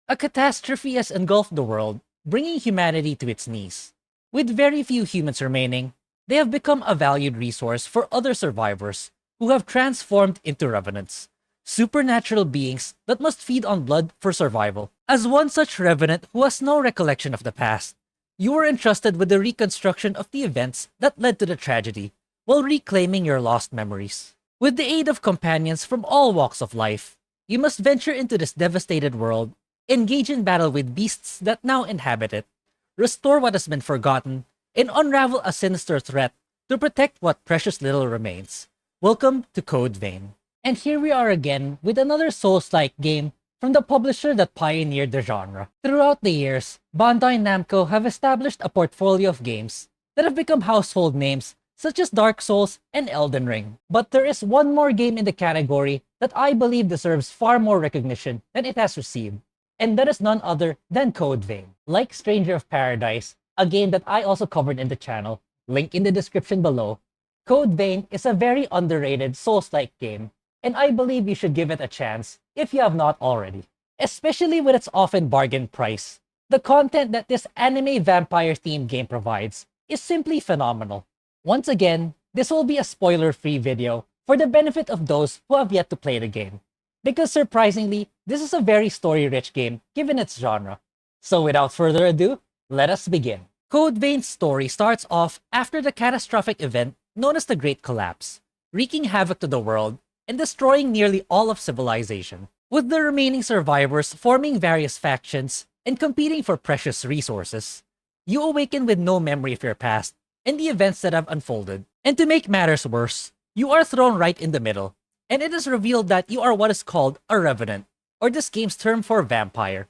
A catastrophe has engulfed the world, bringing humanity to its knees. With very few humans remaining, they have become a valued resource for other survivors who have transformed into revenants, supernatural beings that must feed on blood for survival. As one such revenant who has no recollection of the past, you were entrusted with the reconstruction of the events that led to the tragedy, while reclaiming your lost memories. With the aid of companions from all walks of life, you must venture into this devastated world, engage in battle with beasts that now inhabit it, restore what has been forgotten, and unravel a sinister threat to protect what precious little remains. Welcome to Code Vein. And here we are again with another Souls-like game from the publisher that pioneered the genre. Throughout the years, Bandai Namco have established a portfolio of games that have become household names such as Dark Souls and Elden Ring. But there is one more game in the category that I believe deserves far more recognition than it has received, and that is none other than Code Vein. Like Stranger of Paradise, a game that I also covered in the channel, link in the description below, Code Vein is a very underrated Souls-like game, and I believe you should give it a chance if you have not already. Especially with its often bargain price. The content that this anime vampire-themed game provides is simply phenomenal. Once again, this will be a spoiler-free video for the benefit of those who have yet to play the game, because surprisingly, this is a very story-rich game given its genre. So without further ado, let us begin. Code Vein's story starts off after the catastrophic event known as the Great Collapse, wreaking havoc to the world and destroying nearly all of civilization, with the remaining survivors forming various factions and competing for precious resources. You awaken with no memory of your past and the events that have unfolded. And to make matters worse, you are thrown right in the middle, and it is revealed that you are what is called a revenant, or this game's term for vampire,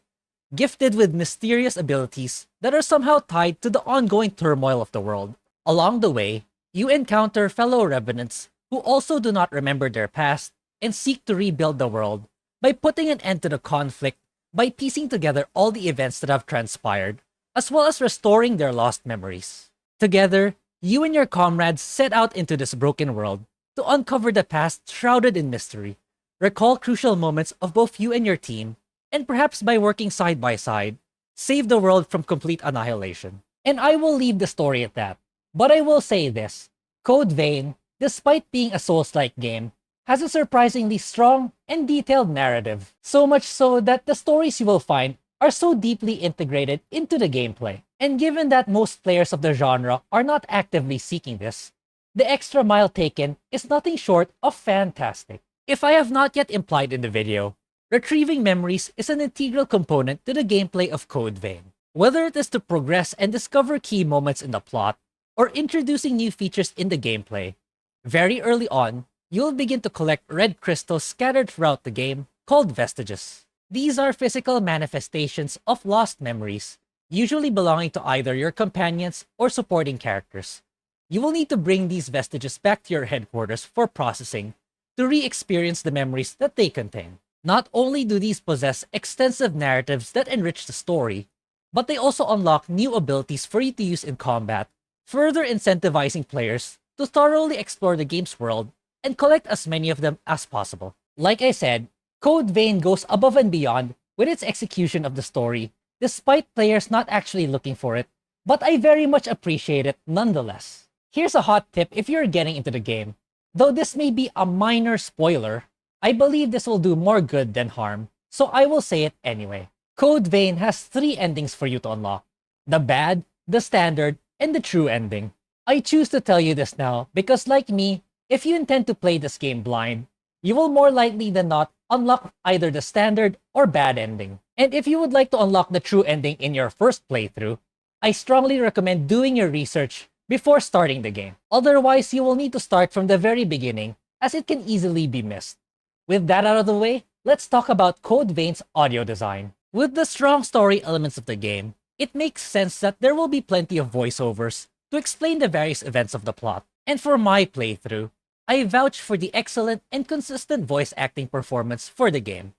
gifted with mysterious abilities that are somehow tied to the ongoing turmoil of the world. Along the way, you encounter fellow revenants who also do not remember their past and seek to rebuild the world by putting an end to the conflict by piecing together all the events that have transpired, as well as restoring their lost memories. Together, you and your comrades set out into this broken world to uncover the past shrouded in mystery, recall crucial moments of both you and your team, and perhaps by working side by side, save the world from complete annihilation. And I will leave the story at that. But I will say this, Code Vein, despite being a Souls-like game, has a surprisingly strong and detailed narrative. So much so that the stories you will find are so deeply integrated into the gameplay. And given that most players of the genre are not actively seeking this, the extra mile taken is nothing short of fantastic. If I have not yet implied in the video, retrieving memories is an integral component to the gameplay of Code Vein. Whether it is to progress and discover key moments in the plot, or introducing new features in the gameplay, very early on, you'll begin to collect red crystals scattered throughout the game called vestiges. These are physical manifestations of lost memories, usually belonging to either your companions or supporting characters. You will need to bring these vestiges back to your headquarters for processing to re-experience the memories that they contain. Not only do these possess extensive narratives that enrich the story, but they also unlock new abilities for you to use in combat, further incentivizing players to thoroughly explore the game's world and collect as many of them as possible. Like I said, Code Vein goes above and beyond with its execution of the story, despite players not actually looking for it, but I very much appreciate it nonetheless. Here's a hot tip if you're getting into the game. Though this may be a minor spoiler, I believe this will do more good than harm, so I will say it anyway. Code Vein has 3 endings for you to unlock: the bad, the standard, and the true ending. I choose to tell you this now because, like me, if you intend to play this game blind, you will more likely than not unlock either the standard or bad ending. And if you would like to unlock the true ending in your first playthrough, I strongly recommend doing your research before starting the game. Otherwise, you will need to start from the very beginning, as it can easily be missed. With that out of the way, let's talk about Code Vein's audio design. With the strong story elements of the game, it makes sense that there will be plenty of voiceovers to explain the various events of the plot. And for my playthrough, I vouch for the excellent and consistent voice acting performance for the game.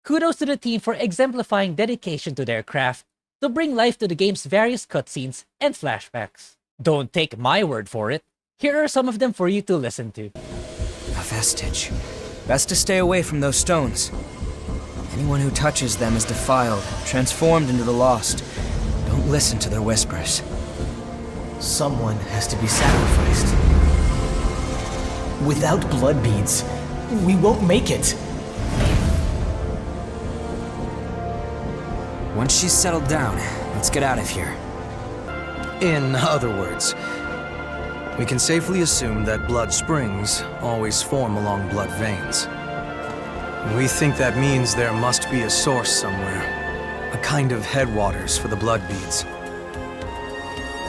Kudos to the team for exemplifying dedication to their craft to bring life to the game's various cutscenes and flashbacks. Don't take my word for it. Here are some of them for you to listen to. A vestige. Best to stay away from those stones. Anyone who touches them is defiled, transformed into the lost. Don't listen to their whispers. Someone has to be sacrificed. Without blood beads, we won't make it. Once she's settled down, let's get out of here. In other words, we can safely assume that blood springs always form along blood veins. We think that means there must be a source somewhere, a kind of headwaters for the blood beads.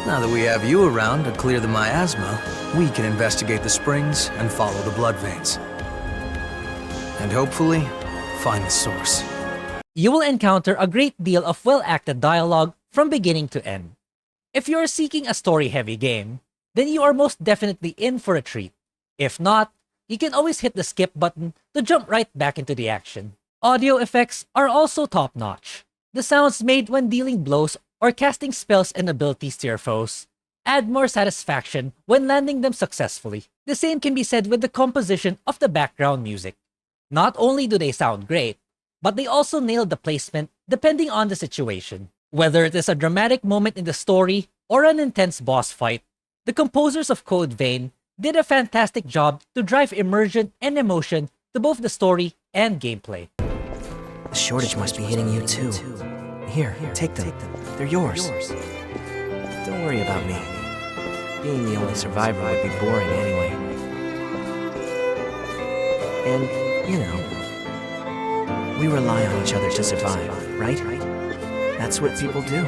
Now that we have you around to clear the miasma, we can investigate the springs and follow the blood veins. And hopefully, find the source. You will encounter a great deal of well-acted dialogue from beginning to end. If you are seeking a story-heavy game, then you are most definitely in for a treat. If not, you can always hit the skip button to jump right back into the action. Audio effects are also top-notch. The sounds made when dealing blows or casting spells and abilities to your foes add more satisfaction when landing them successfully. The same can be said with the composition of the background music. Not only do they sound great, but they also nail the placement depending on the situation. Whether it is a dramatic moment in the story or an intense boss fight, the composers of Code Vein did a fantastic job to drive immersion and emotion to both the story and gameplay. The shortage must be hitting you too. Here, take them. They're yours. Don't worry about me. Being the only survivor would be boring anyway. And, you know, we rely on each other to survive, right? That's what people do.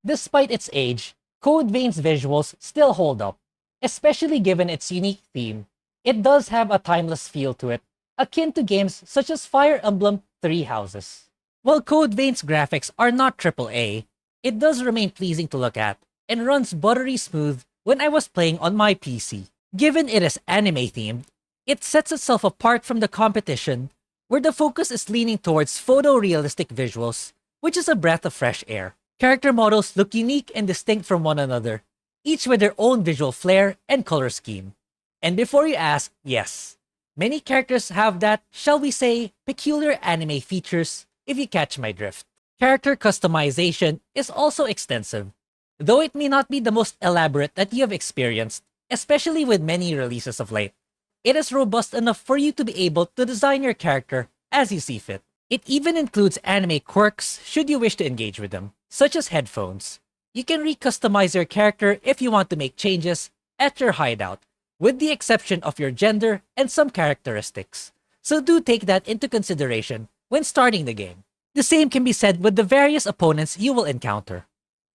Despite its age, Code Vein's visuals still hold up, especially given its unique theme. It does have a timeless feel to it, akin to games such as Fire Emblem Three Houses. While Code Vein's graphics are not AAA, it does remain pleasing to look at and runs buttery smooth when I was playing on my PC. Given it is anime themed, it sets itself apart from the competition, where the focus is leaning towards photorealistic visuals, which is a breath of fresh air. Character models look unique and distinct from one another, each with their own visual flair and color scheme. And before you ask, yes, many characters have that, shall we say, peculiar anime features, if you catch my drift. Character customization is also extensive, though it may not be the most elaborate that you have experienced, especially with many releases of late. It is robust enough for you to be able to design your character as you see fit. It even includes anime quirks should you wish to engage with them, such as headphones. You can re-customize your character if you want to make changes at your hideout, with the exception of your gender and some characteristics. So do take that into consideration when starting the game. The same can be said with the various opponents you will encounter.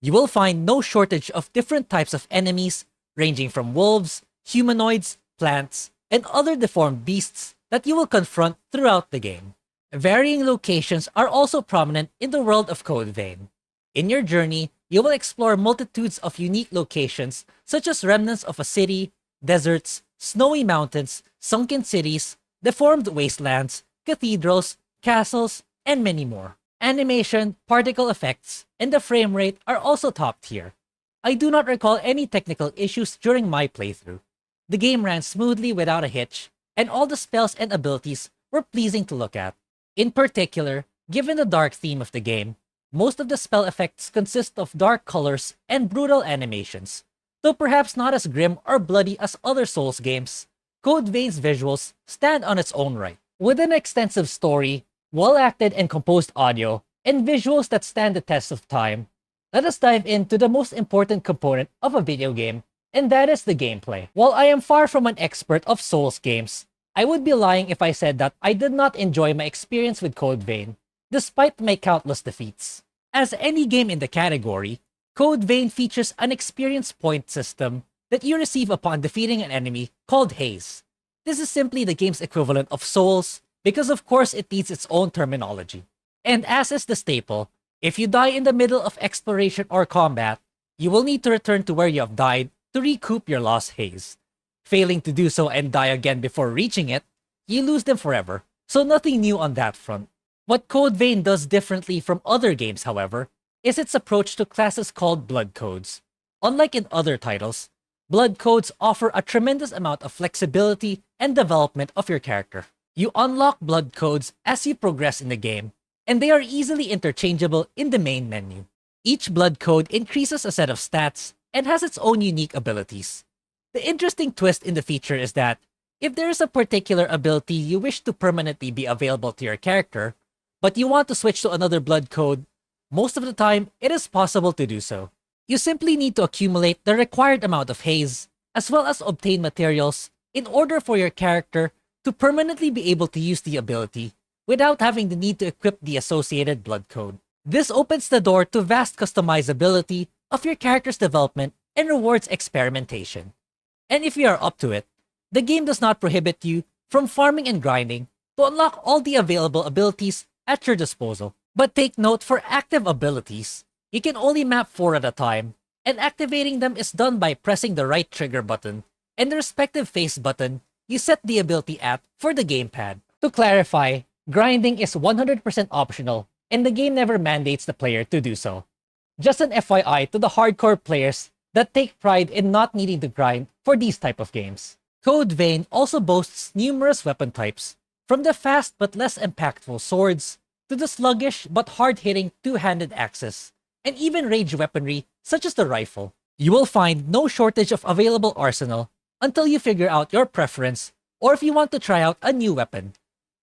You will find no shortage of different types of enemies, ranging from wolves, humanoids, plants, and other deformed beasts that you will confront throughout the game. Varying locations are also prominent in the world of Code Vein. In your journey, you will explore multitudes of unique locations such as remnants of a city, deserts, snowy mountains, sunken cities, deformed wastelands, cathedrals, castles, and many more. Animation, particle effects, and the frame rate are also top tier. I do not recall any technical issues during my playthrough. The game ran smoothly without a hitch, and all the spells and abilities were pleasing to look at. In particular, given the dark theme of the game, most of the spell effects consist of dark colors and brutal animations. Though perhaps not as grim or bloody as other Souls games, Code Vein's visuals stand on its own right. With an extensive story, well-acted and composed audio, and visuals that stand the test of time, let us dive into the most important component of a video game, and that is the gameplay. While I am far from an expert of Souls games, I would be lying if I said that I did not enjoy my experience with Code Vein, despite my countless defeats. As any game in the category, Code Vein features an experience point system that you receive upon defeating an enemy called Haze. This is simply the game's equivalent of Souls, because of course it needs its own terminology. And as is the staple, If you die in the middle of exploration or combat, you will need to return to where you have died to recoup your lost haze. Failing to do so and die again before reaching it, you lose them forever, so nothing new on that front. What Code Vein does differently from other games, however, is its approach to classes called blood codes. Unlike in other titles, blood codes offer a tremendous amount of flexibility and development of your character. You unlock blood codes as you progress in the game, and they are easily interchangeable in the main menu. Each blood code increases a set of stats and has its own unique abilities. The interesting twist in the feature is that if there is a particular ability you wish to permanently be available to your character, but you want to switch to another blood code, most of the time it is possible to do so. You simply need to accumulate the required amount of haze, as well as obtain materials, in order for your character to permanently be able to use the ability without having the need to equip the associated blood code. This opens the door to vast customizability of your character's development and rewards experimentation. And if you are up to it, the game does not prohibit you from farming and grinding to unlock all the available abilities at your disposal. But take note, for active abilities, you can only map 4 at a time, and activating them is done by pressing the right trigger button and the respective face button you set the ability at for the gamepad. To clarify, grinding is 100% optional, and the game never mandates the player to do so. Just an FYI to the hardcore players that take pride in not needing to grind for these type of games. Code Vein also boasts numerous weapon types, from the fast but less impactful swords to the sluggish but hard-hitting two-handed axes, and even ranged weaponry such as the rifle. You will find no shortage of available arsenal until you figure out your preference or if you want to try out a new weapon.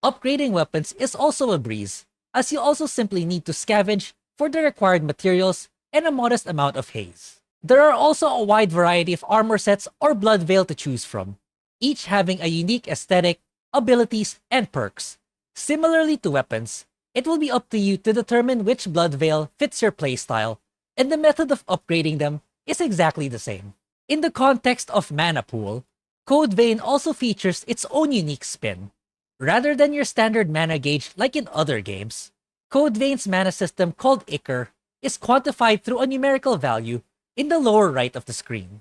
Upgrading weapons is also a breeze, as you also simply need to scavenge for the required materials and a modest amount of haze. There are also a wide variety of armor sets or blood veil to choose from, each having a unique aesthetic, abilities, and perks. Similarly to weapons, it will be up to you to determine which blood veil fits your playstyle, and the method of upgrading them is exactly the same. In the context of mana pool, Code Vein also features its own unique spin. Rather than your standard mana gauge like in other games, Code Vein's mana system called Ichor is quantified through a numerical value in the lower right of the screen.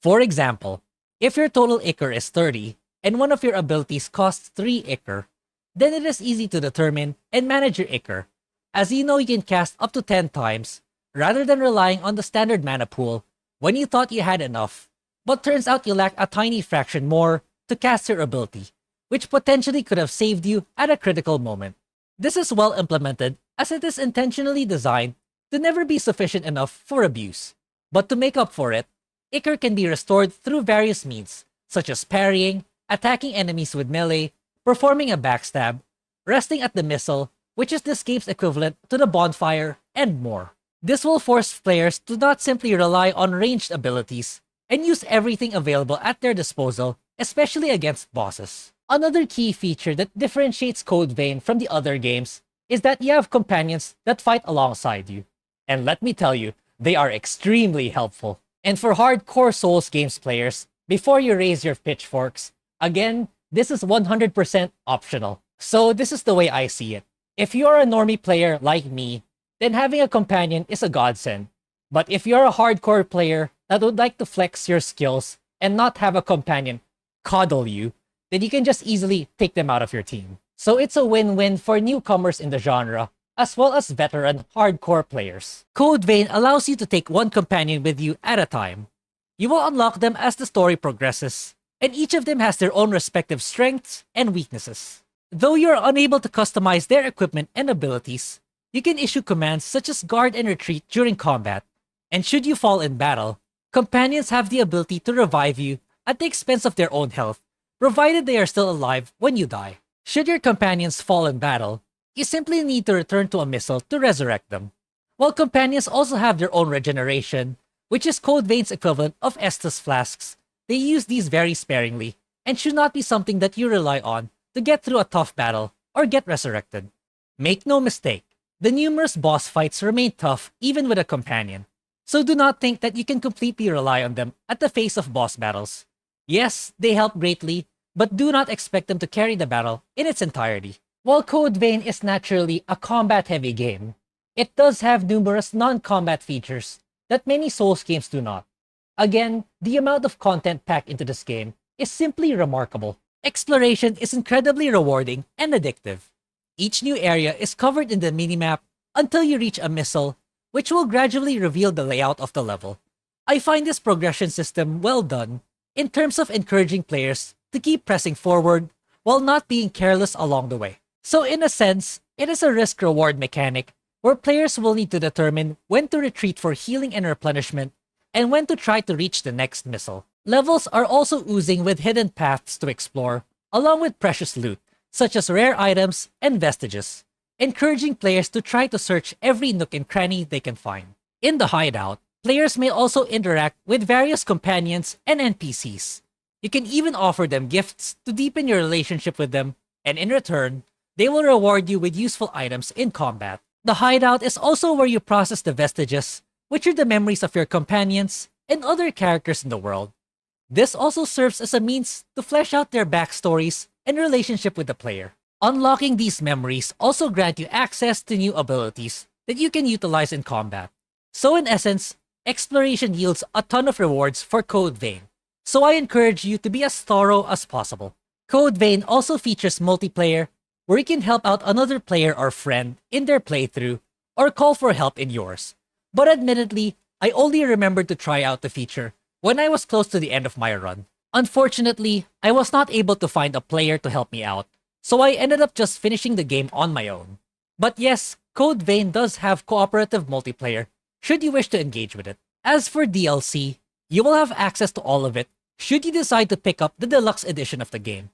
For example, if your total Ichor is 30 and one of your abilities costs 3 Ichor, then it is easy to determine and manage your Ichor, as you know you can cast up to 10 times rather than relying on the standard mana pool when you thought you had enough, but turns out you lack a tiny fraction more to cast your ability, which potentially could have saved you at a critical moment. This is well implemented as it is intentionally designed to never be sufficient enough for abuse. But to make up for it, Ichor can be restored through various means, such as parrying, attacking enemies with melee, performing a backstab, resting at the missile, which is this game's equivalent to the bonfire, and more. This will force players to not simply rely on ranged abilities and use everything available at their disposal, especially against bosses. Another key feature that differentiates Code Vein from the other games is that you have companions that fight alongside you. And let me tell you, they are extremely helpful. And for hardcore Souls games players, before you raise your pitchforks, again, this is 100% optional. So this is the way I see it. If you're a normie player like me, then having a companion is a godsend. But if you're a hardcore player that would like to flex your skills and not have a companion coddle you, then you can just easily take them out of your team. So it's a win-win for newcomers in the genre, as well as veteran hardcore players. Code Vein allows you to take one companion with you at a time. You will unlock them as the story progresses, and each of them has their own respective strengths and weaknesses. Though you are unable to customize their equipment and abilities, you can issue commands such as guard and retreat during combat, and should you fall in battle, companions have the ability to revive you at the expense of their own health, provided they are still alive when you die. Should your companions fall in battle, you simply need to return to a missile to resurrect them. While companions also have their own regeneration, which is Code Vein's equivalent of Estus flasks, they use these very sparingly, and should not be something that you rely on to get through a tough battle or get resurrected. Make no mistake, the numerous boss fights remain tough even with a companion, so do not think that you can completely rely on them at the face of boss battles. Yes, they help greatly, but do not expect them to carry the battle in its entirety. While Code Vein is naturally a combat-heavy game, It does have numerous non-combat features that many Souls games do not. Again, the amount of content packed into this game is simply remarkable. Exploration is incredibly rewarding and addictive. Each new area is covered in the minimap until you reach a missile, which will gradually reveal the layout of the level. I find this progression system well done in terms of encouraging players to keep pressing forward while not being careless along the way. So in a sense, it is a risk-reward mechanic where players will need to determine when to retreat for healing and replenishment and when to try to reach the next missile. Levels are also oozing with hidden paths to explore, along with precious loot, such as rare items and vestiges, encouraging players to try to search every nook and cranny they can find. In the hideout, players may also interact with various companions and NPCs. You can even offer them gifts to deepen your relationship with them, and in return, they will reward you with useful items in combat. The hideout is also where you process the vestiges, which are the memories of your companions and other characters in the world. This also serves as a means to flesh out their backstories and relationship with the player. Unlocking these memories also grant you access to new abilities that you can utilize in combat. So in essence, exploration yields a ton of rewards for Code Vein, so I encourage you to be as thorough as possible. Code Vein also features multiplayer, where you can help out another player or friend in their playthrough, or call for help in yours. But admittedly, I only remembered to try out the feature when I was close to the end of my run. Unfortunately, I was not able to find a player to help me out, so I ended up just finishing the game on my own. But yes, Code Vein does have cooperative multiplayer, should you wish to engage with it. As for DLC, you will have access to all of it should you decide to pick up the deluxe edition of the game.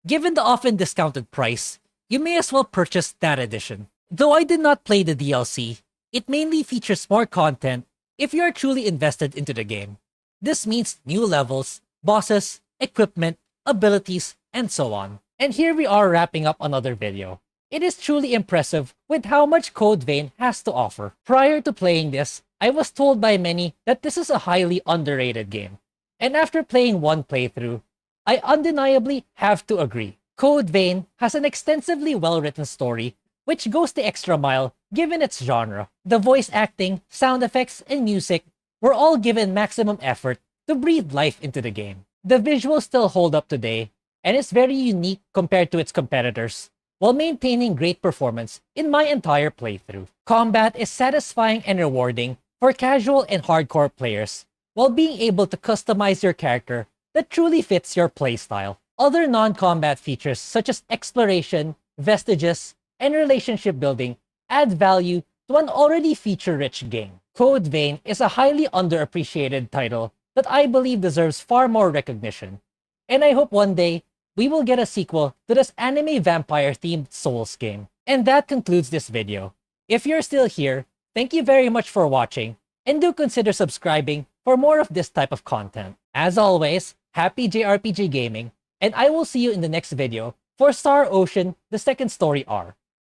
Given the often discounted price, you may as well purchase that edition. Though I did not play the DLC, it mainly features more content if you are truly invested into the game. This means new levels, bosses, equipment, abilities, and so on. And here we are wrapping up another video. It is truly impressive with how much Code Vein has to offer. Prior to playing this, I was told by many that this is a highly underrated game. And after playing one playthrough, I undeniably have to agree. Code Vein has an extensively well-written story which goes the extra mile given its genre. The voice acting, sound effects, and music were all given maximum effort to breathe life into the game. The visuals still hold up today, and is very unique compared to its competitors, while maintaining great performance in my entire playthrough. Combat is satisfying and rewarding for casual and hardcore players, while being able to customize your character that truly fits your playstyle. Other non-combat features such as exploration, vestiges, and relationship building add value to an already feature-rich game. Code Vein is a highly underappreciated title that I believe deserves far more recognition, and I hope one day we will get a sequel to this anime vampire-themed Souls game. And that concludes this video. If you're still here, thank you very much for watching, and do consider subscribing for more of this type of content. As always, happy JRPG gaming, and I will see you in the next video for Star Ocean: The Second Story R.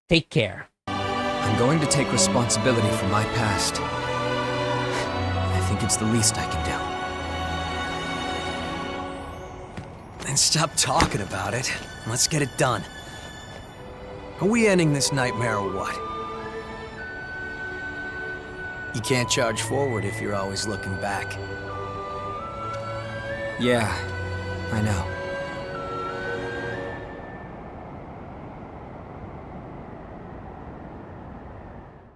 Take care. I'm going to take responsibility for my past. I think it's the least I can do. Then stop talking about it. Let's get it done. Are we ending this nightmare or what? You can't charge forward if you're always looking back. Yeah, I know.